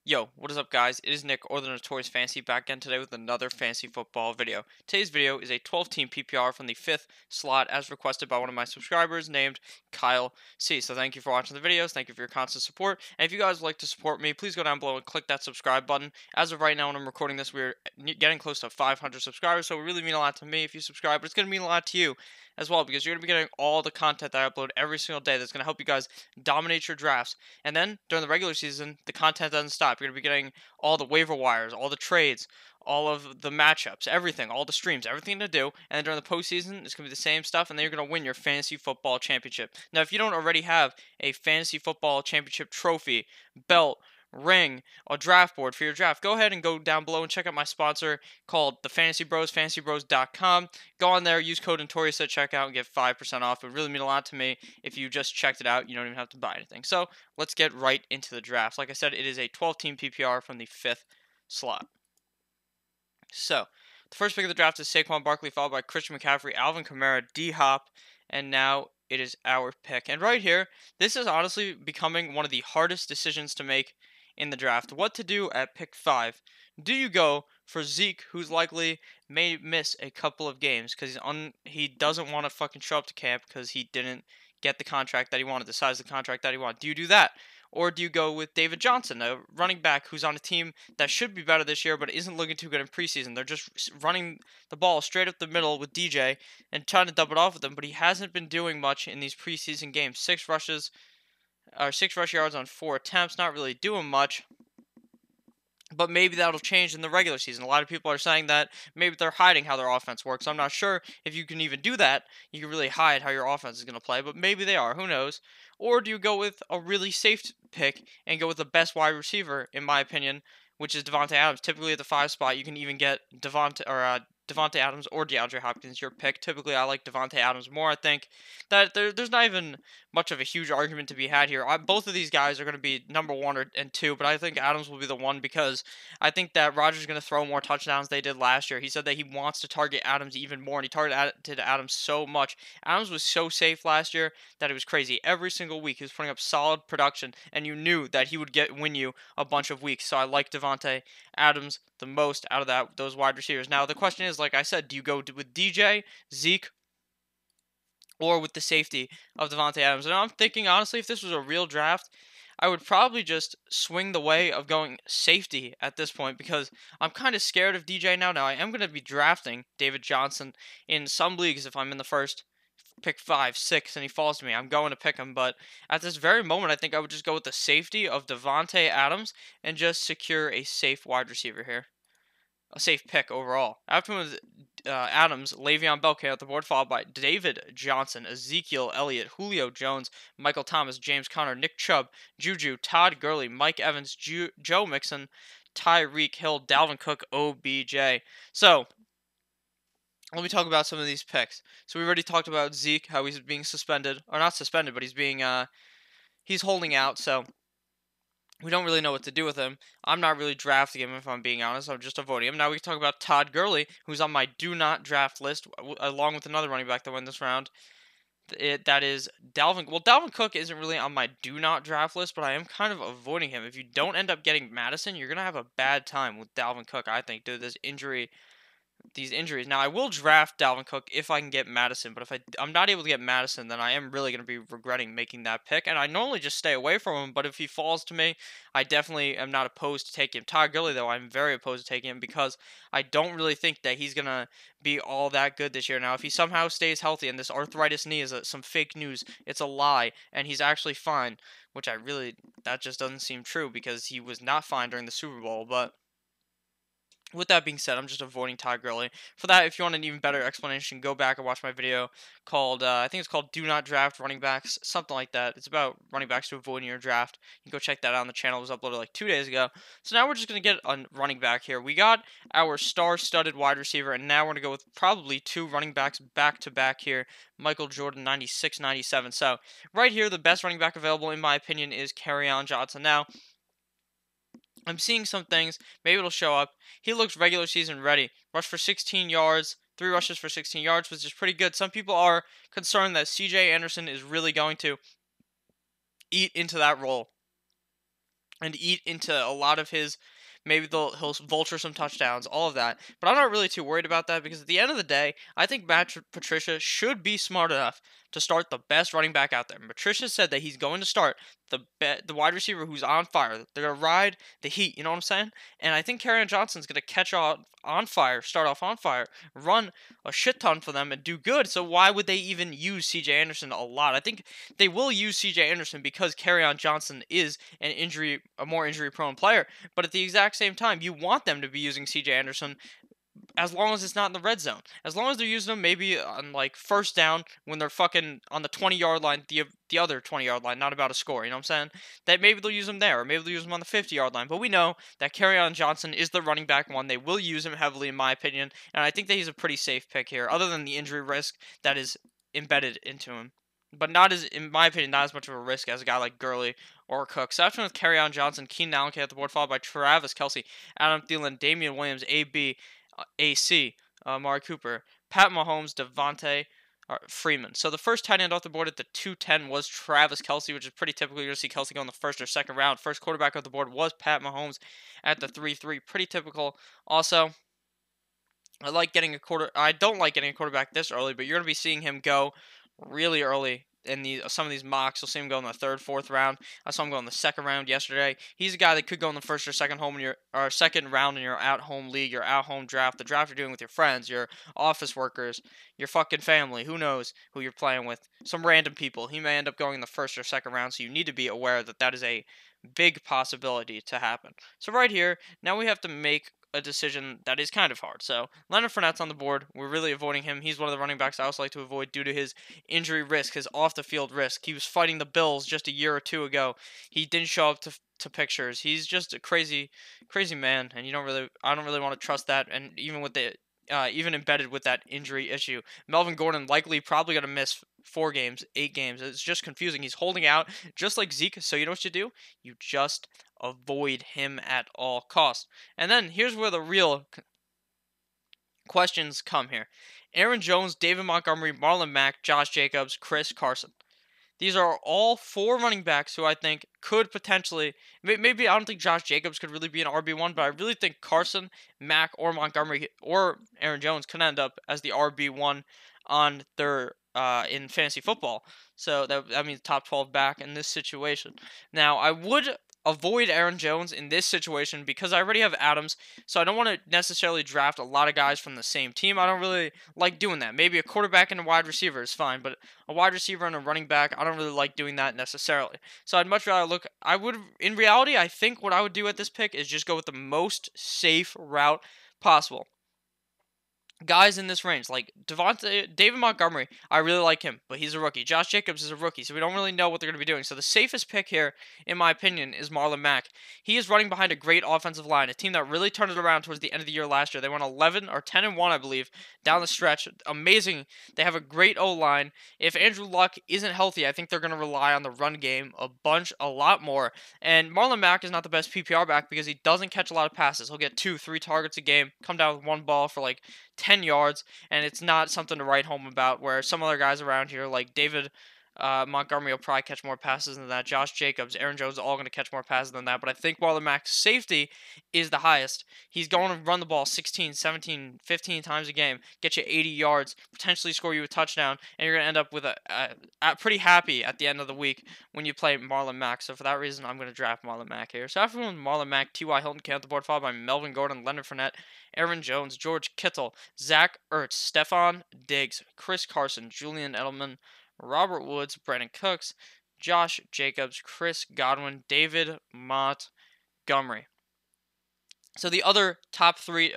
Yo, what is up guys? It is Nick or the Notorious Fantasy back again today with another fantasy football video. Today's video is a 12-team PPR from the 5th slot as requested by one of my subscribers named Kyle C. So thank you for watching the videos, thank you for your constant support, and if you guys would like to support me, please go down below and click that subscribe button. As of right now when I'm recording this, we're getting close to 500 subscribers, so it really mean a lot to me if you subscribe, but it's going to mean a lot to you as well because you're going to be getting all the content that I upload every single day that's going to help you guys dominate your drafts. And then during the regular season, the content doesn't stop. You're going to be getting all the waiver wires, all the trades, all of the matchups, everything, all the streams, everything to do. And then during the postseason, it's going to be the same stuff, and then you're going to win your fantasy football championship. Now, if you don't already have a fantasy football championship trophy, belt, ring, a draft board for your draft, go ahead and go down below and check out my sponsor called the Fantasy Bros, fantasybros.com. Go on there, use code Notorious at checkout and get 5% off. It would really mean a lot to me if you just checked it out. You don't even have to buy anything. So let's get right into the draft. Like I said, it is a 12-team PPR from the 5th slot. So the first pick of the draft is Sacrum Barkley, followed by Christian McCaffrey, Alvin Kamara, D-Hop, and now it is our pick. And right here, this is honestly becoming one of the hardest decisions to make in the draft. What to do at pick 5? Do you go for Zeke, who's likely may miss a couple of games because he doesn't want to fucking show up to camp because he didn't get the contract that he wanted, the size of the contract that he wanted? Do you do that? Or do you go with David Johnson, a running back who's on a team that should be better this year but isn't looking too good in preseason? They're just running the ball straight up the middle with DJ and trying to double it off with him, but he hasn't been doing much in these preseason games. 6 rush yards on 4 attempts, not really doing much. But maybe that'll change in the regular season. A lot of people are saying that maybe they're hiding how their offense works. I'm not sure if you can even do that. You can really hide how your offense is going to play, but maybe they are. Who knows? Or do you go with a really safe pick and go with the best wide receiver, in my opinion, which is Devontae Adams? Typically at the 5 spot, you can even get Devontae Adams or DeAndre Hopkins, your pick. Typically, I like Devontae Adams more. I think that there's not even much of a huge argument to be had here. Both of these guys are going to be number 1 and 2, but I think Adams will be the one because I think that Rodgers is going to throw more touchdowns than they did last year. He said that he wants to target Adams even more, and he targeted Adams so much. Adams was so safe last year that it was crazy. Every single week, he was putting up solid production, and you knew that he would win you a bunch of weeks. So I like Devontae Adams the most out of those wide receivers. Now, the question is, like I said, do you go with DJ, Zeke, or with the safety of Devontae Adams? And I'm thinking, honestly, if this was a real draft, I would probably just swing the way of going safety at this point because I'm kind of scared of DJ now. Now, I am going to be drafting David Johnson in some leagues if I'm in the first pick 5, 6, and he falls to me. I'm going to pick him, but at this very moment, I think I would just go with the safety of Devontae Adams and just secure a safe wide receiver here. A safe pick overall. After him was Adams, Le'Veon Bell came out the board, followed by David Johnson, Ezekiel Elliott, Julio Jones, Michael Thomas, James Conner, Nick Chubb, Juju, Todd Gurley, Mike Evans, Joe Mixon, Tyreek Hill, Dalvin Cook, OBJ. So, let me talk about some of these picks. So we already talked about Zeke, how he's being suspended, or not suspended, but he's holding out, so we don't really know what to do with him. I'm not really drafting him, if I'm being honest. I'm just avoiding him. Now we can talk about Todd Gurley, who's on my do not draft list, along with another running back that went this round. That is Dalvin. Well, Dalvin Cook isn't really on my do not draft list, but I am kind of avoiding him. If you don't end up getting Madison, you're going to have a bad time with Dalvin Cook, I think, due to these injuries. Now, I will draft Dalvin Cook if I can get Madison, but if I'm not able to get Madison, then I am really going to be regretting making that pick, and I normally just stay away from him, but if he falls to me, I definitely am not opposed to taking him. Todd Gurley, though, I'm very opposed to taking him because I don't really think that he's going to be all that good this year. Now, if he somehow stays healthy and this arthritis knee is some fake news, it's a lie, and he's actually fine, which that just doesn't seem true because he was not fine during the Super Bowl, but with that being said, I'm just avoiding Todd Gurley. For that, if you want an even better explanation, go back and watch my video called, I think it's called Do Not Draft Running Backs, something like that. It's about running backs to avoid in your draft. You can go check that out on the channel. It was uploaded like 2 days ago. So now we're just going to get a running back here. We got our star-studded wide receiver, and now we're going to go with probably 2 running backs back-to-back here. Michael Jordan, 96, 97. So right here, the best running back available, in my opinion, is Kerryon Johnson. Now, I'm seeing some things. Maybe it'll show up. He looks regular season ready. Rushed for 16 yards. 3 rushes for 16 yards, which is pretty good. Some people are concerned that C.J. Anderson is really going to eat into that role. and eat into a lot of his. Maybe he'll vulture some touchdowns, all of that. But I'm not really too worried about that because at the end of the day, I think Patricia should be smart enough to start the best running back out there. And Patricia said that he's going to start the wide receiver who's on fire. They're gonna ride the heat. You know what I'm saying? And I think Kerryon Johnson's gonna catch off on fire, start off on fire, run a shit ton for them, and do good. So why would they even use C.J. Anderson a lot? I think they will use C.J. Anderson because Kerryon Johnson is a more injury-prone player. But at the exact same time, you want them to be using C.J. Anderson as long as it's not in the red zone. As long as they're using them maybe on like first down when they're fucking on the 20-yard line, the other 20-yard line, not about a score, you know what I'm saying? That maybe they'll use him there, or maybe they'll use him on the 50-yard line. But we know that Kerryon Johnson is the running back one. They will use him heavily, in my opinion, and I think that he's a pretty safe pick here, other than the injury risk that is embedded into him. But not as, in my opinion, not as much of a risk as a guy like Gurley or Cook. So after with Kerryon Johnson, Keenan Allen at the board, followed by Travis Kelce, Adam Thielen, Damian Williams, AB, AC, Amari Cooper, Pat Mahomes, Devontae Freeman. So the first tight end off the board at the 210 was Travis Kelce, which is pretty typical. You're going to see Kelce go in the first or second round. First quarterback off the board was Pat Mahomes at the 3-3. Pretty typical. Also, I don't like getting a quarterback this early, but you're going to be seeing him go really early in some of these mocks. You'll see him go in the third, fourth round. I saw him go in the second round yesterday. He's a guy that could go in the first or second round in your at-home league, your at-home draft, the draft you're doing with your friends, your office workers, your fucking family. Who knows who you're playing with? Some random people. He may end up going in the first or second round, so you need to be aware that that is a big possibility to happen. So right here, now we have to make a decision that is kind of hard. So Leonard Fournette's on the board. We're really avoiding him. He's one of the running backs I also like to avoid due to his injury risk, his off-the-field risk. He was fighting the Bills just a year or two ago. He didn't show up to pictures. He's just a crazy man, and I don't really want to trust that. And even with even embedded with that injury issue, Melvin Gordon likely probably going to miss 4 games, 8 games. It's just confusing. He's holding out just like Zeke. So you know what you do? You just avoid him at all costs. And then here's where the real questions come here. Aaron Jones, David Montgomery, Marlon Mack, Josh Jacobs, Chris Carson. These are all 4 running backs who I think could potentially, maybe I don't think Josh Jacobs could really be an RB1, but I really think Carson, Mack, or Montgomery, or Aaron Jones could end up as the RB1 on their in fantasy football. So that means top 12 back in this situation. Now, I would avoid Aaron Jones in this situation because I already have Adams, so I don't want to necessarily draft a lot of guys from the same team. I don't really like doing that. Maybe a quarterback and a wide receiver is fine, but a wide receiver and a running back, I don't really like doing that necessarily. So I'd much rather in reality, I think what I would do at this pick is just go with the most safe route possible. Guys in this range, like David Montgomery, I really like him, but he's a rookie. Josh Jacobs is a rookie, so we don't really know what they're going to be doing. So the safest pick here, in my opinion, is Marlon Mack. He is running behind a great offensive line, a team that really turned it around towards the end of the year last year. They went 11 or 10-1, I believe, down the stretch. Amazing. They have a great O-line. If Andrew Luck isn't healthy, I think they're going to rely on the run game a lot more. And Marlon Mack is not the best PPR back because he doesn't catch a lot of passes. He'll get 2-3 targets a game, come down with 1 ball for like 10 yards, and it's not something to write home about, where some other guys around here, like David Montgomery, will probably catch more passes than that. Josh Jacobs, Aaron Jones, all going to catch more passes than that, but I think Marlon Mack's safety is the highest. He's going to run the ball 16, 17, 15 times a game, get you 80 yards, potentially score you a touchdown, and you're going to end up with a pretty happy at the end of the week when you play Marlon Mack. So for that reason, I'm going to draft Marlon Mack here. So after Marlon Mack, T.Y. Hilton came on the board, followed by Melvin Gordon, Leonard Fournette, Aaron Jones, George Kittle, Zach Ertz, Stephon Diggs, Chris Carson, Julian Edelman, Robert Woods, Brandon Cooks, Josh Jacobs, Chris Godwin, David Montgomery. So the top three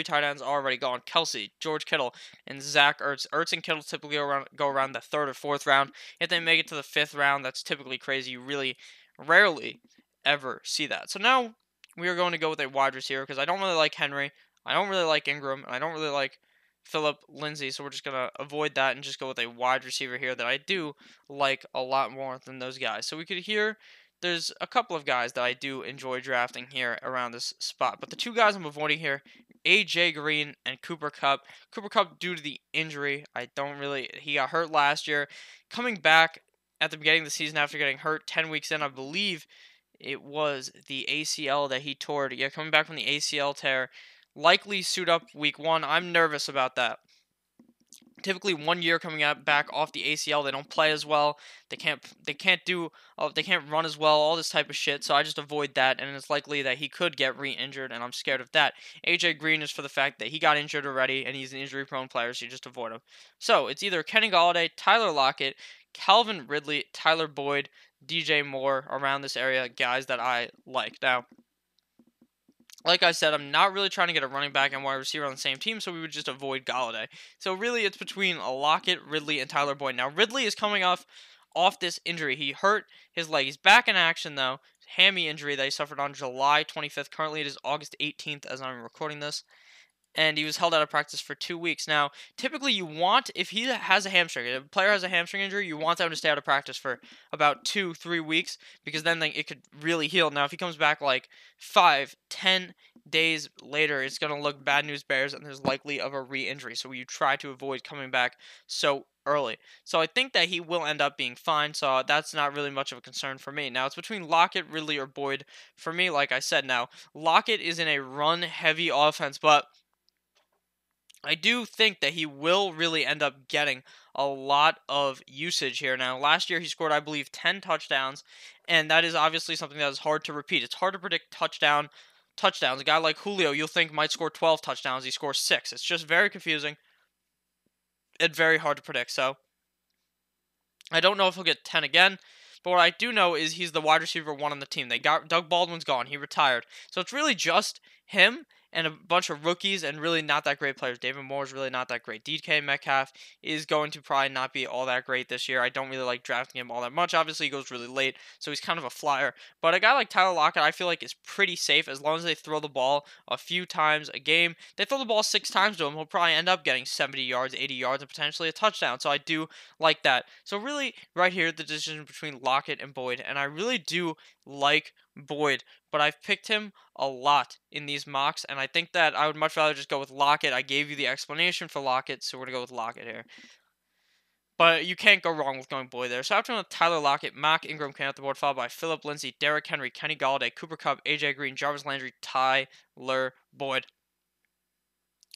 tight ends are already gone. Kelce, George Kittle, and Zach Ertz. Ertz and Kittle typically go around the 3rd or 4th round. If they make it to the 5th round, that's typically crazy. You really rarely ever see that. So now we are going to go with a wide receiver because I don't really like Henry. I don't really like Ingram, and I don't really like Philip Lindsay, so we're just going to avoid that and just go with a wide receiver here that I do like a lot more than those guys. So we could hear there's a couple of guys that I do enjoy drafting here around this spot, but the 2 guys I'm avoiding here, AJ Green and Cooper Kupp. Cooper Kupp, due to the injury, he got hurt last year. Coming back at the beginning of the season after getting hurt 10 weeks in, I believe It was the ACL that he tore. Yeah, coming back from the ACL tear. Likely suit up week 1. I'm nervous about that. Typically 1 year coming out back off the ACL, they don't play as well. They can't run as well. All this type of shit. So I just avoid that, and it's likely that he could get re-injured, and I'm scared of that. AJ Green is for the fact that he got injured already, and he's an injury-prone player, so you just avoid him. So it's either Kenny Golladay, Tyler Lockett, Calvin Ridley, Tyler Boyd, DJ Moore, around this area, guys that I like. Now, like I said, I'm not really trying to get a running back and wide receiver on the same team, so we would just avoid Galladay. So really, it's between Lockett, Ridley, and Tyler Boyd. Now, Ridley is coming off this injury. He hurt his leg. He's back in action, though. Hammy injury that he suffered on July 25th. Currently, it is August 18th as I'm recording this. And he was held out of practice for 2 weeks. Now, typically you want, if he has a hamstring, if a player has a hamstring injury, you want them to stay out of practice for about 2-3 weeks, because then it could really heal. Now, if he comes back like 5-10 days later, it's going to look bad news bears, and there's likely of a re-injury. So you try to avoid coming back so early. So I think that he will end up being fine, so that's not really much of a concern for me. Now, it's between Lockett, Ridley, or Boyd for me, like I said. Now, Lockett is in a run-heavy offense, but I do think that he will really end up getting a lot of usage here. Now, last year he scored, I believe, 10 touchdowns, and that is obviously something that is hard to repeat. It's hard to predict touchdowns. A guy like Julio, you'll think might score 12 touchdowns. He scores 6. It's just very confusing and very hard to predict. So, I don't know if he'll get 10 again, but what I do know is he's the wide receiver 1 on the team. Doug Baldwin's gone. He retired. So it's really just him and a bunch of rookies and really not that great players. David Moore is really not that great. DK Metcalf is going to probably not be all that great this year. I don't really like drafting him all that much. Obviously, he goes really late, so he's kind of a flyer. But a guy like Tyler Lockett, I feel like, is pretty safe as long as they throw the ball a few times a game. They throw the ball 6 times to him, he'll probably end up getting 70 yards, 80 yards, and potentially a touchdown. So I do like that. So really, right here, the decision between Lockett and Boyd, and I really do like Boyd, but I've picked him a lot in these mocks, and I think that I would much rather just go with Lockett. I gave you the explanation for Lockett, so we're going to go with Lockett here. But you can't go wrong with going Boyd there. So after with Tyler Lockett, Mark Ingram came off the board, followed by Phillip Lindsay, Derrick Henry, Kenny Golladay, Cooper Kupp, AJ Green, Jarvis Landry, Tyler Boyd.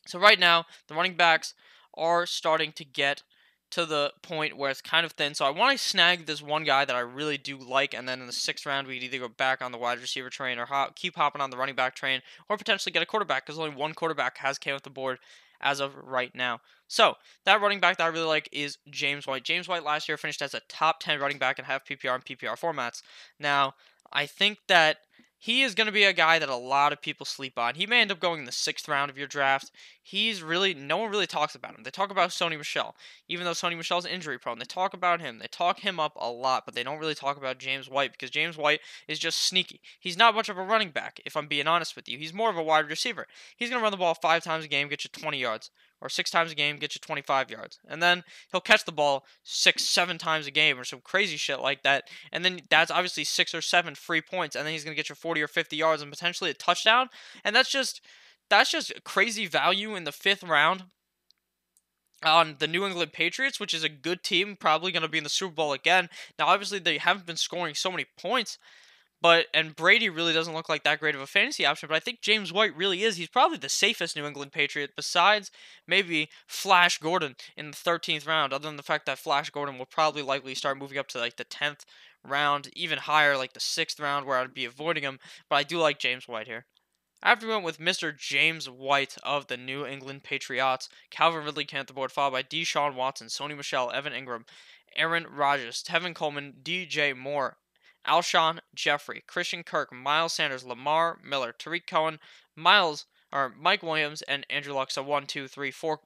So right now, the running backs are starting to get to the point where it's kind of thin. So I want to snag this one guy that I really do like, and then in the 6th round, we could either go back on the wide receiver train or keep hopping on the running back train, or potentially get a quarterback, because only one quarterback has came off the board as of right now. So that running back that I really like is James White. James White last year finished as a top 10 running back in half PPR and PPR formats. Now, I think that he is going to be a guy that a lot of people sleep on. He may end up going in the 6th round of your draft. No one really talks about him. They talk about Sony Michel, even though Sony Michel's injury prone. They talk about him. They talk him up a lot, but they don't really talk about James White, because James White is just sneaky. He's not much of a running back, if I'm being honest with you. He's more of a wide receiver. He's going to run the ball 5 times a game, get you 20 yards. Or 6 times a game, get you 25 yards. And then he'll catch the ball 6-7 times a game or some crazy shit like that. And then that's obviously 6 or 7 free points. And then he's going to get you 40 or 50 yards and potentially a touchdown. And that's just crazy value in the 5th round on the New England Patriots, which is a good team, probably going to be in the Super Bowl again. Now, obviously, they haven't been scoring so many points. And Brady really doesn't look like that great of a fantasy option, but I think James White really is. He's probably the safest New England Patriot, besides maybe Flash Gordon in the 13th round, other than the fact that Flash Gordon will probably likely start moving up to like the 10th round, even higher, like the 6th round, where I'd be avoiding him, but I do like James White here. After we went with Mr. James White of the New England Patriots, Calvin Ridley came at the board, followed by Deshaun Watson, Sony Michel, Evan Ingram, Aaron Rodgers, Tevin Coleman, DJ Moore, Alshon Jeffrey, Christian Kirk, Miles Sanders, Lamar Miller, Tariq Cohen, Mike Williams, and Andrew Luck. So 1, 2, 3, 4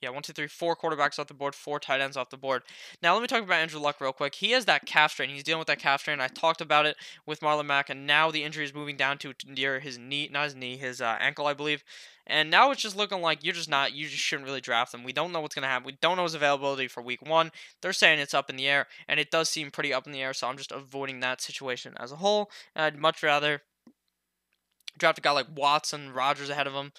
quarterbacks off the board, 4 tight ends off the board. Now let me talk about Andrew Luck real quick. He has that calf strain. He's dealing with that calf strain. I talked about it with Marlon Mack, and now the injury is moving down to near his knee, his ankle, I believe. And now it's just looking like you just shouldn't really draft him. We don't know what's going to happen. We don't know his availability for week 1. They're saying it's up in the air, and it does seem pretty up in the air, so I'm just avoiding that situation as a whole. I'd much rather draft a guy like Watson, Rodgers ahead of him.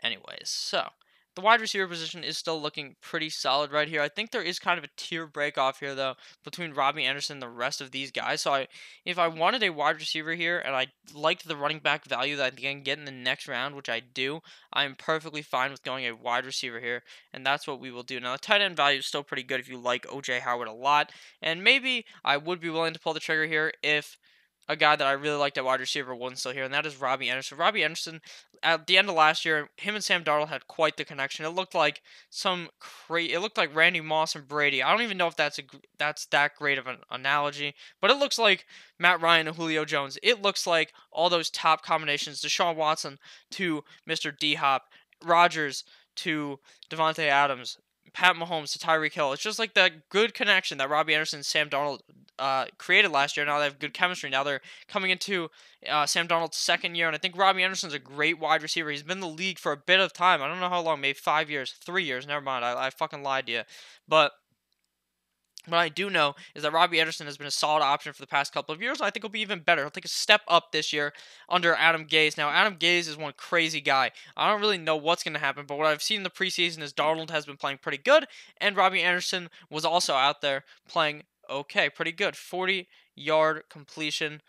Anyways, so the wide receiver position is still looking pretty solid right here. I think there is kind of a tier break off here though between Robbie Anderson and the rest of these guys. So if I wanted a wide receiver here and I liked the running back value that I think I can get in the next round, which I do, I'm perfectly fine with going a wide receiver here, and that's what we will do. Now the tight end value is still pretty good if you like OJ Howard a lot, and maybe I would be willing to pull the trigger here if a guy that I really liked at wide receiver wasn't still here, and that is Robbie Anderson. Robbie Anderson, at the end of last year, him and Sam Darnold had quite the connection. It looked like it looked like Randy Moss and Brady. I don't even know if that's that great of an analogy, but it looks like Matt Ryan and Julio Jones. It looks like all those top combinations: Deshaun Watson to Mr. D Hop, Rodgers to Devontae Adams, Pat Mahomes to Tyreek Hill. It's just like that good connection that Robbie Anderson and Sam Darnold created last year. Now they have good chemistry. Now they're coming into Sam Darnold's second year, and I think Robbie Anderson's a great wide receiver. He's been in the league for a bit of time. I don't know how long, maybe 5 years, 3 years. Never mind. I fucking lied to you. But what I do know is that Robbie Anderson has been a solid option for the past couple of years, and I think he'll be even better. He'll take a step up this year under Adam Gase. Now, Adam Gase is one crazy guy. I don't really know what's going to happen, but what I've seen in the preseason is Darnold has been playing pretty good, and Robbie Anderson was also out there playing okay, pretty good. 40-yard completion.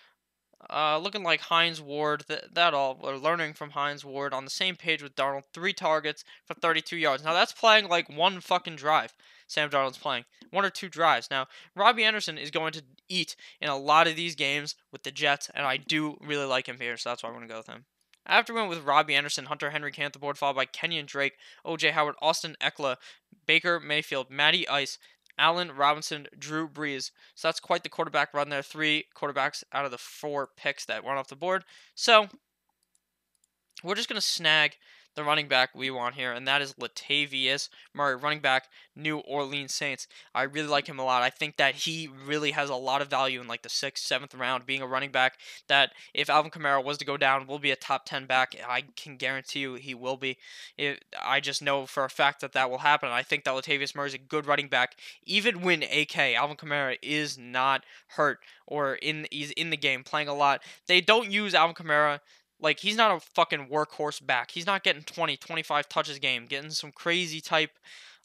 Looking like Hines Ward, that all. We're learning from Hines Ward on the same page with Darnold. 3 targets for 32 yards. Now, that's playing like one fucking drive. Sam Darnold's playing 1 or 2 drives. Now, Robbie Anderson is going to eat in a lot of these games with the Jets, and I do really like him here, so that's why I'm going to go with him. After we went with Robbie Anderson, Hunter Henry came at the board, followed by Kenyon Drake, O.J. Howard, Austin Eckler, Baker Mayfield, Matty Ice, Allen Robinson, Drew Brees. So that's quite the quarterback run there. 3 quarterbacks out of the 4 picks that went off the board. So we're just going to snag the running back we want here, and that is Latavius Murray, running back, New Orleans Saints. I really like him a lot. I think that he really has a lot of value in like the 6th, 7th round, being a running back that if Alvin Kamara was to go down, will be a top 10 back. I can guarantee you he will be. I just know for a fact that that will happen. I think that Latavius Murray is a good running back, even when Alvin Kamara is not hurt or he's in the game playing a lot. They don't use Alvin Kamara. Like, he's not a fucking workhorse back. He's not getting 20, 25 touches a game, getting some crazy type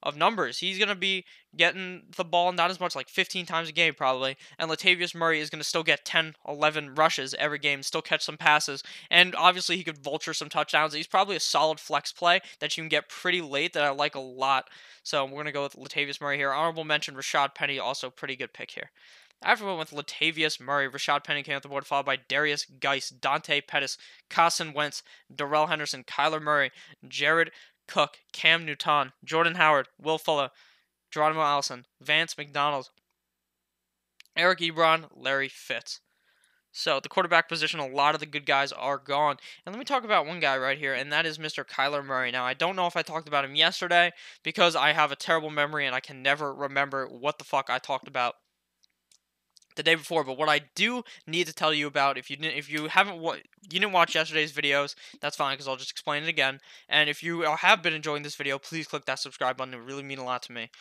of numbers. He's going to be getting the ball not as much, like 15 times a game probably. And Latavius Murray is going to still get 10, 11 rushes every game, still catch some passes. And obviously he could vulture some touchdowns. He's probably a solid flex play that you can get pretty late that I like a lot. So we're going to go with Latavius Murray here. Honorable mention, Rashad Penny, also pretty good pick here. After we went with Latavius Murray, Rashad Penny came off the board, followed by Darius Geis, Dante Pettis, Carson Wentz, Darrell Henderson, Kyler Murray, Jared Cook, Cam Newton, Jordan Howard, Will Fuller, Geronimo Allison, Vance McDonald, Eric Ebron, Larry Fitz. So, the quarterback position, a lot of the good guys are gone. And let me talk about one guy right here, and that is Mr. Kyler Murray. Now, I don't know if I talked about him yesterday because I have a terrible memory and I can never remember what the fuck I talked about the day before, but what I do need to tell you about, if you didn't watch yesterday's videos, that's fine because I'll just explain it again. And if you have been enjoying this video, please click that subscribe button. It would really mean a lot to me.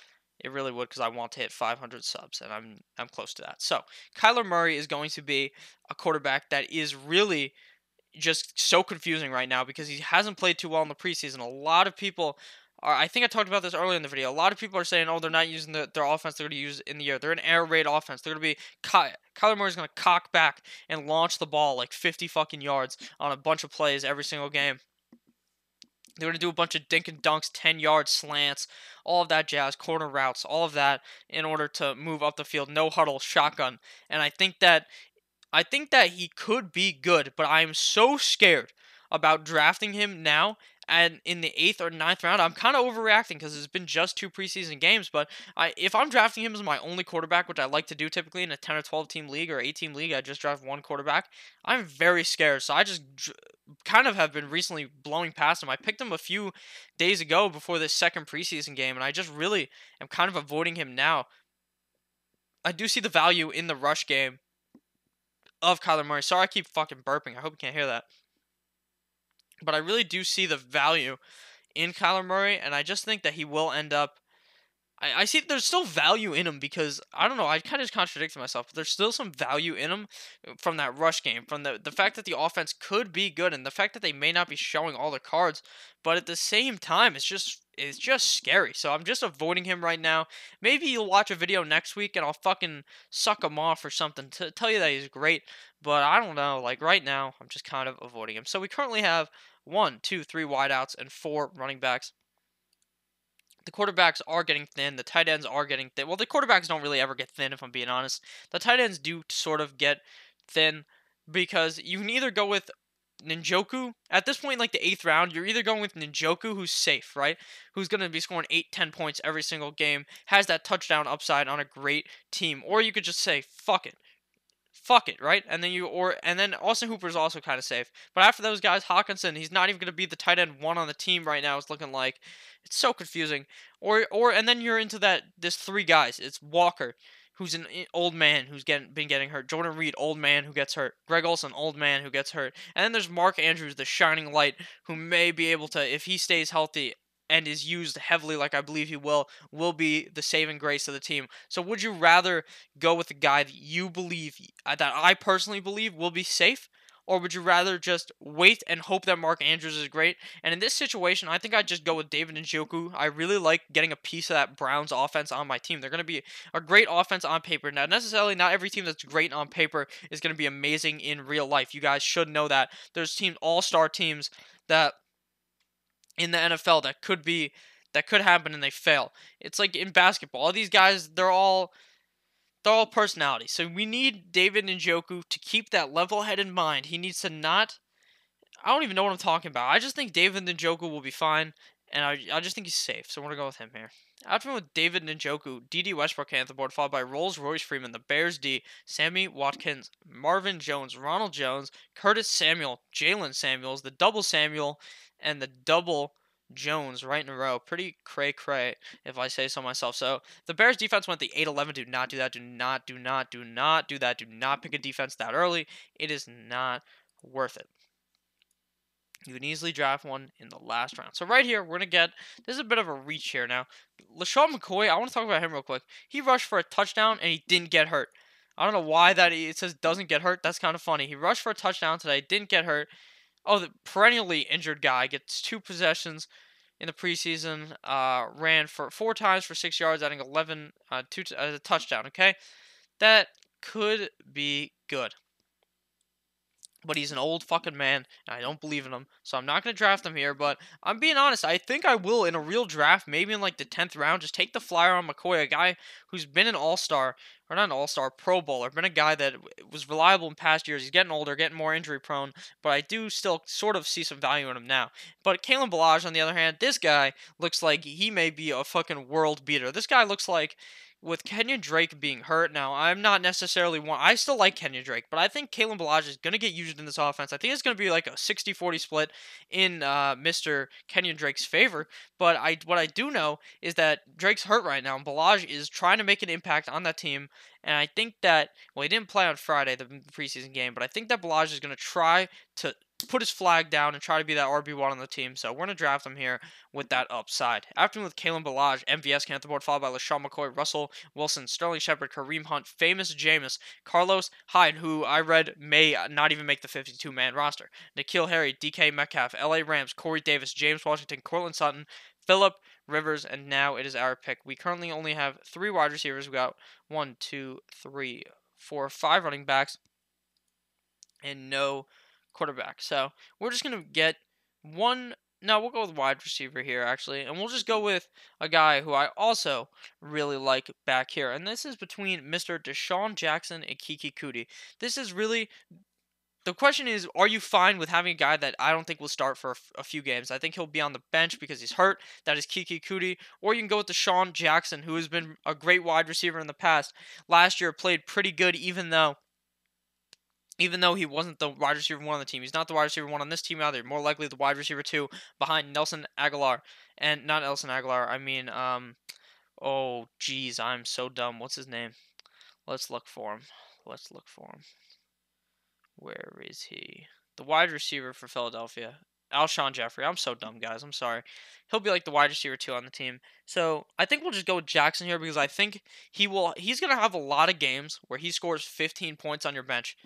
It really would, because I want to hit 500 subs, and I'm close to that. So Kyler Murray is going to be a quarterback that is really just so confusing right now because he hasn't played too well in the preseason. A lot of people I think I talked about this earlier in the video. A lot of people are saying, oh, they're not using their offense they're going to use in the year. They're an air raid offense. They're going to be Kyler Murray's going to cock back and launch the ball like 50 fucking yards on a bunch of plays every single game. They're going to do a bunch of dink and dunks, 10-yard slants, all of that jazz, corner routes, all of that in order to move up the field. No huddle, shotgun. And I think that he could be good, but I am so scared about drafting him now and in the 8th or 9th round. I'm kind of overreacting because it's been just 2 preseason games, but if I'm drafting him as my only quarterback, which I like to do typically in a 10 or 12 team league or 8-team league, I just draft one quarterback, I'm very scared. So I just kind of have been recently blowing past him. I picked him a few days ago before this second preseason game, and I just really am kind of avoiding him now. I do see the value in the rush game of Kyler Murray. Sorry I keep fucking burping. I hope you can't hear that. But I really do see the value in Kyler Murray, and I just think that he will end up I see there's still value in him because I don't know. I kind of just contradicted myself, but there's still some value in him from that rush game, from the fact that the offense could be good, and the fact that they may not be showing all the cards, but at the same time, it's just scary. So I'm just avoiding him right now. Maybe you'll watch a video next week and I'll fucking suck him off or something to tell you that he's great, but I don't know. Like right now, I'm just kind of avoiding him. So we currently have one, two, three wideouts and four running backs. The quarterbacks are getting thin. The tight ends are getting thin. Well, the quarterbacks don't really ever get thin, if I'm being honest. The tight ends do sort of get thin because you can either go with Njoku. At this point, like the 8th round, you're either going with Njoku, who's safe, right? Who's going to be scoring 8, 10 points every single game, has that touchdown upside on a great team. Or you could just say, fuck it, right? And then Austin Hooper is also kind of safe. But after those guys, Hawkinson, he's not even going to be the tight end one on the team right now. It's looking like it's so confusing. And then you're into this three guys. It's Walker, who's an old man who's been getting hurt. Jordan Reed, old man who gets hurt. Greg Olsen, old man who gets hurt. And then there's Mark Andrews, the shining light, who may be able to, if he stays healthy and is used heavily like I believe he will be the saving grace of the team. So would you rather go with the guy that you believe, that I personally believe will be safe? Or would you rather just wait and hope that Mark Andrews is great? And in this situation, I think I'd just go with David Njoku. I really like getting a piece of that Browns offense on my team. They're going to be a great offense on paper. Now, necessarily not every team that's great on paper is going to be amazing in real life. You guys should know that. There's all-star teams that in the NFL that could happen and they fail. It's like in basketball. All these guys, they're all personalities. So we need David Njoku to keep that level head in mind. He needs to not. I don't even know what I'm talking about. I just think David Njoku will be fine, and I just think he's safe. So we're gonna go with him here. After him with David Njoku, D.D. Westbrook at the board, followed by Rolls-Royce Freeman, the Bears D, Sammy Watkins, Marvin Jones, Ronald Jones, Curtis Samuel, Jalen Samuels, the double Samuel, and the double Jones right in a row. Pretty cray-cray, if I say so myself. So the Bears defense went the 8-11. Do not do that. Do not do that. Do not pick a defense that early. It is not worth it. You can easily draft one in the last round. So right here, we're going to get, this is a bit of a reach here now. Lesean Mccoy, I want to talk about him real quick. He rushed for a touchdown and he didn't get hurt. I don't know why it says doesn't get hurt. That's kind of funny. He rushed for a touchdown today, didn't get hurt. Oh, the perennially injured guy gets 2 possessions in the preseason. Ran for 4 times for 6 yards, adding 11 a touchdown. Okay, that could be good. But he's an old fucking man, and I don't believe in him, so I'm not going to draft him here, but I'm being honest, I think I will in a real draft, maybe in like the 10th round, just take the flyer on McCoy, a guy who's been an all-star, or not an all-star, Pro Bowler, been a guy that was reliable in past years. He's getting older, getting more injury prone, but I do still sort of see some value in him now. But Kalen Ballage, on the other hand, this guy looks like he may be a fucking world beater. This guy looks like, with Kenyon Drake being hurt now, I'm not necessarily I still like Kenyon Drake, but I think Kalen Ballage is going to get used in this offense. I think it's going to be like a 60-40 split in Mr. Kenyon Drake's favor. But what I do know is that Drake's hurt right now, and Ballage is trying to make an impact on that team. And I think that, well, he didn't play on Friday, the preseason game, but I think that Ballage is going to try to put his flag down and try to be that RB1 on the team. So we're going to draft him here with that upside. After him with Kalen Ballage, MVS came at the board, followed by Lesean McCoy, Russell Wilson, Sterling Shepard, Kareem Hunt, famous Jameis, Carlos Hyde, who I read may not even make the 52-man roster, N'Keal Harry, DK Metcalf, LA Rams, Corey Davis, James Washington, Cortland Sutton, Phillip Rivers, and now it is our pick. We currently only have 3 wide receivers. We got 1, 2, 3, 4, 5 running backs, and no quarterback. So we're just going to get one. No, we'll go with wide receiver here, actually. And we'll just go with a guy who I also really like back here. And this is between Mr. Deshaun Jackson and Kiki Kuti. This is really. The question is, are you fine with having a guy that I don't think will start for a few games? I think he'll be on the bench because he's hurt. That is Kiki Kuti. Or you can go with Deshaun Jackson, who has been a great wide receiver in the past. Last year played pretty good, even though he wasn't the wide receiver 1 on the team. He's not the wide receiver 1 on this team either. More likely the wide receiver 2 behind Nelson Aguilar. And not Nelson Aguilar, I mean, oh, geez, I'm so dumb. What's his name? Let's look for him. Where is he? The wide receiver for Philadelphia. Alshon Jeffrey. I'm so dumb, guys. I'm sorry. He'll be like the wide receiver 2 on the team. So I think we'll just go with Jackson here because I think he's gonna have a lot of games where he scores 15 points on your bench.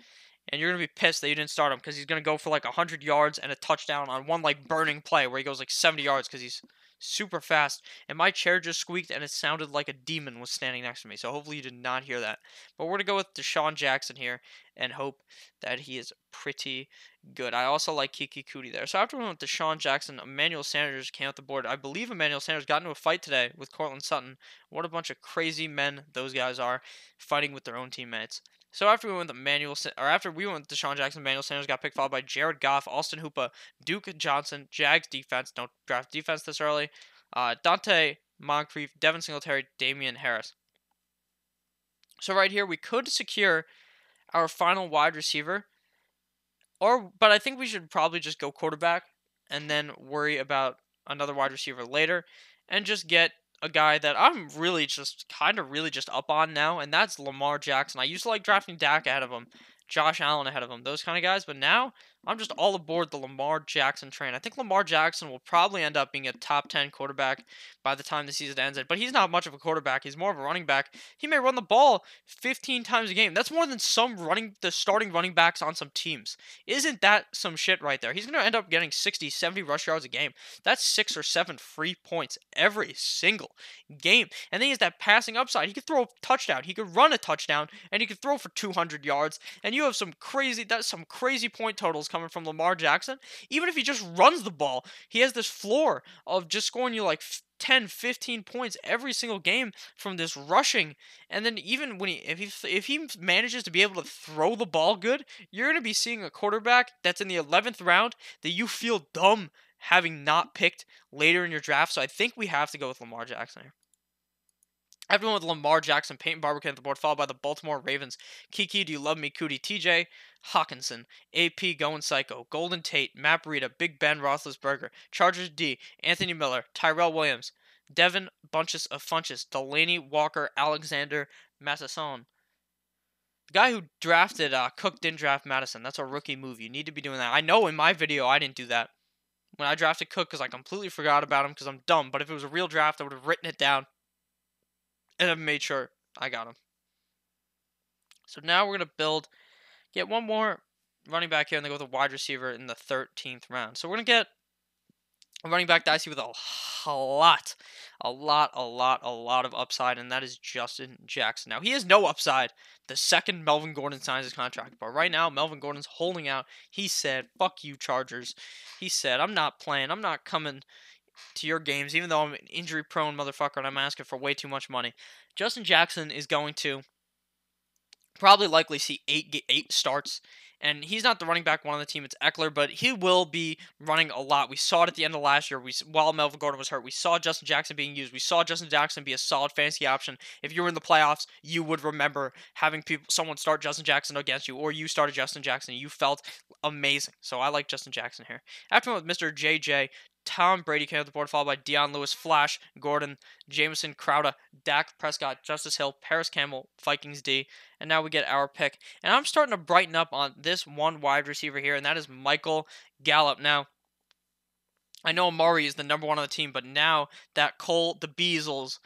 And you're going to be pissed that you didn't start him because he's going to go for like 100 yards and a touchdown on one like burning play where he goes like 70 yards because he's super fast. And my chair just squeaked and it sounded like a demon was standing next to me. So hopefully you did not hear that. But we're going to go with Deshaun Jackson here and hope that he is pretty good. I also like Kiki Cootie there. So after we went with Deshaun Jackson, Emmanuel Sanders came off the board. I believe Emmanuel Sanders got into a fight today with Cortland Sutton. What a bunch of crazy men those guys are fighting with their own teammates. So after we went with Deshaun Jackson, Emmanuel Sanders got picked, followed by Jared Goff, Austin Hooper, Duke Johnson, Jags defense. Don't draft defense this early. Dante Moncrief, Devin Singletary, Damian Harris. So right here we could secure our final wide receiver, but I think we should probably just go quarterback and then worry about another wide receiver later, and just get a guy that I'm really just up on now, and that's Lamar Jackson. I used to like drafting Dak ahead of him, Josh Allen ahead of him, those kind of guys, but now I'm just all aboard the Lamar Jackson train. I think Lamar Jackson will probably end up being a top 10 quarterback by the time the season ends, but he's not much of a quarterback. He's more of a running back. He may run the ball 15 times a game. That's more than the starting running backs on some teams. Isn't that some shit right there? He's going to end up getting 60, 70 rush yards a game. That's 6 or 7 free points every single game. And then he has that passing upside. He could throw a touchdown. He could run a touchdown, and he could throw for 200 yards. And you have some crazy point totals coming from Lamar Jackson. Even if he just runs the ball, he has this floor of just scoring you like 10, 15 points every single game from this rushing. And then even when if he manages to be able to throw the ball good, you're going to be seeing a quarterback that's in the 11th round that you feel dumb having not picked later in your draft. So I think we have to go with Lamar Jackson here. Everyone with Lamar Jackson, Peyton Barber came at the board, followed by the Baltimore Ravens. Kiki, Do You Love Me, Cootie, TJ Hawkinson, AP Going Psycho, Golden Tate, Matt Breida, Big Ben Roethlisberger, Chargers D, Anthony Miller, Tyrell Williams, Devin Bunches of Funches, Delaney Walker, Alexander Mattison. The guy who drafted Cook didn't draft Madison. That's a rookie move. You need to be doing that. I know in my video I didn't do that when I drafted Cook because I completely forgot about him because I'm dumb. But if it was a real draft, I would have written it down and I've made sure I got him. So now we're going to get one more running back here, and then go with a wide receiver in the 13th round. So we're going to get a running back that I see with a lot of upside, and that is Justin Jackson. Now, he has no upside the second Melvin Gordon signs his contract, but right now, Melvin Gordon's holding out. He said, fuck you, Chargers. He said, I'm not playing. I'm not coming to your games, even though I'm an injury-prone motherfucker and I'm asking for way too much money. Justin Jackson is going to probably likely see eight starts, and he's not the running back one on the team. It's Eckler, but he will be running a lot. We saw it at the end of last year. While Melvin Gordon was hurt, we saw Justin Jackson being used. We saw Justin Jackson be a solid fantasy option. If you were in the playoffs, you would remember having someone start Justin Jackson against you, or you started Justin Jackson. You felt amazing. So I like Justin Jackson here. After with Mr. JJ, Tom Brady came off the board, followed by Deion Lewis, Flash, Gordon, Jameson, Crowder, Dak Prescott, Justice Hill, Paris Campbell, Vikings D, and now we get our pick. And I'm starting to brighten up on this one wide receiver here, and that is Michael Gallup. Now, I know Amari is the number one on the team, but now that Cole Beasley,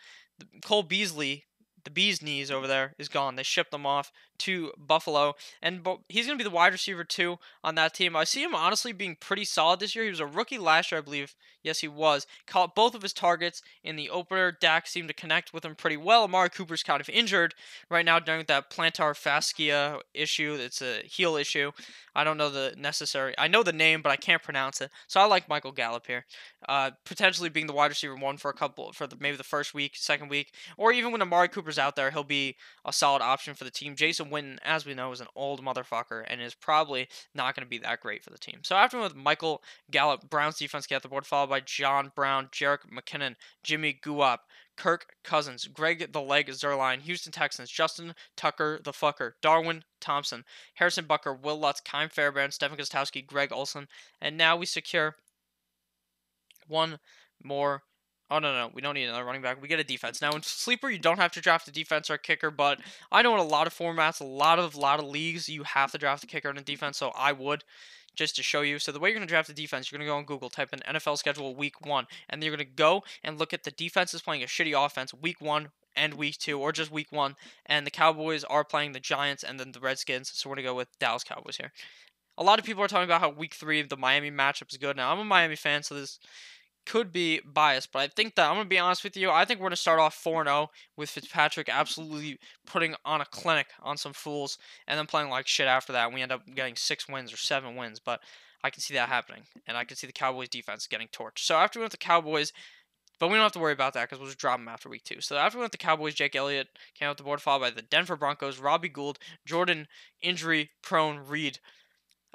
the bee's knees over there, is gone. They shipped him off to Buffalo, and he's going to be the wide receiver 2 on that team. I see him honestly being pretty solid this year. He was a rookie last year, I believe. Yes, he was. Caught both of his targets in the opener. Dak seemed to connect with him pretty well. Amari Cooper's kind of injured right now during that plantar fascia issue. It's a heel issue. I don't know I know the name, but I can't pronounce it. So I like Michael Gallup here. Potentially being the wide receiver 1 maybe the first week, second week, or even when Amari Cooper's out there, he'll be a solid option for the team. Jason Witten, as we know, is an old motherfucker and is probably not going to be that great for the team. So after with Michael Gallup, Browns defense get the board, followed by John Brown, Jerick McKinnon, Jimmy Guap, Kirk Cousins, Greg the Leg Zerline, Houston Texans, Justin Tucker the Fucker, Darwin Thompson, Harrison Bucker, Will Lutz, Kyle Fairbairn, Stephen Gostowski, Greg Olson, and now we secure one more. Oh, no, we don't need another running back. We get a defense. Now, in Sleeper, you don't have to draft a defense or a kicker, but I know in a lot of formats, a lot of leagues, you have to draft a kicker and a defense, so I would just to show you. So the way you're going to draft the defense, you're going to go on Google, type in NFL schedule week 1, and then you're going to go and look at the defenses playing a shitty offense week 1 and week 2, or just week 1. And the Cowboys are playing the Giants and then the Redskins, so we're going to go with Dallas Cowboys here. A lot of people are talking about how week 3 the Miami matchup is good. Now, I'm a Miami fan, so this could be biased, but I think that I'm going to be honest with you. I think we're going to start off 4-0 with Fitzpatrick absolutely putting on a clinic on some fools and then playing like shit after that. And we end up getting 6 wins or 7 wins, but I can see that happening. And I can see the Cowboys defense getting torched. So after we went the Cowboys, but we don't have to worry about that because we'll just drop them after week 2. So after we went the Cowboys, Jake Elliott came off the board, followed by the Denver Broncos, Robbie Gould, Jordan injury-prone Reed,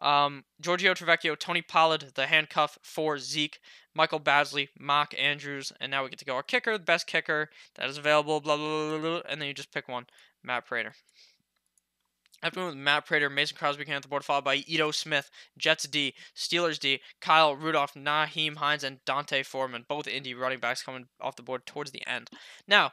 Giorgio Trevecchio, Tony Pollard, the handcuff for Zeke, Michael Badgley, Mark Andrews, and now we get to go our kicker, the best kicker that is available, blah, blah, blah, blah, and then you just pick one, Matt Prater. After with Matt Prater, Mason Crosby came off the board, followed by Ito Smith, Jets D, Steelers D, Kyle Rudolph, Naheem Hines, and Dante Foreman, both Indy running backs coming off the board towards the end. Now,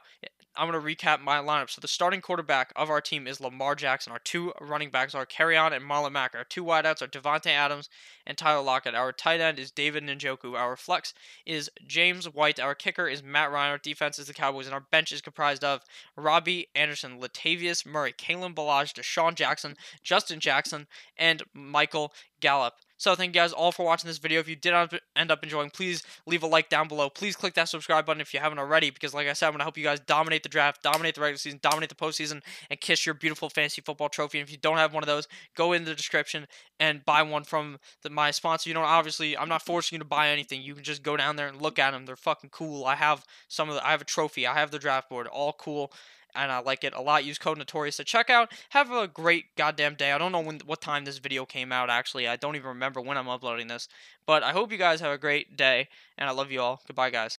I'm going to recap my lineup. So the starting quarterback of our team is Lamar Jackson. Our 2 running backs are Kerryon and Marlon Mack. Our 2 wideouts are Devontae Adams and Tyler Lockett. Our tight end is David Njoku. Our flex is James White. Our kicker is Matt Ryan. Our defense is the Cowboys. And our bench is comprised of Robbie Anderson, Latavius Murray, Kalen Ballage, Deshaun Jackson, Justin Jackson, and Michael Gallup. So thank you guys all for watching this video. If you did end up enjoying, please leave a like down below. Please click that subscribe button if you haven't already, because like I said, I'm going to help you guys dominate the draft, dominate the regular season, dominate the postseason, and kiss your beautiful fantasy football trophy. And if you don't have one of those, go in the description and buy one from my sponsor. You know, obviously, I'm not forcing you to buy anything. You can just go down there and look at them. They're fucking cool. I have I have a trophy. I have the draft board. All cool. And I like it a lot. Use code Notorious to check out. Have a great goddamn day. I don't know what time this video came out, actually. I don't even remember when I'm uploading this. But I hope you guys have a great day, and I love you all. Goodbye, guys.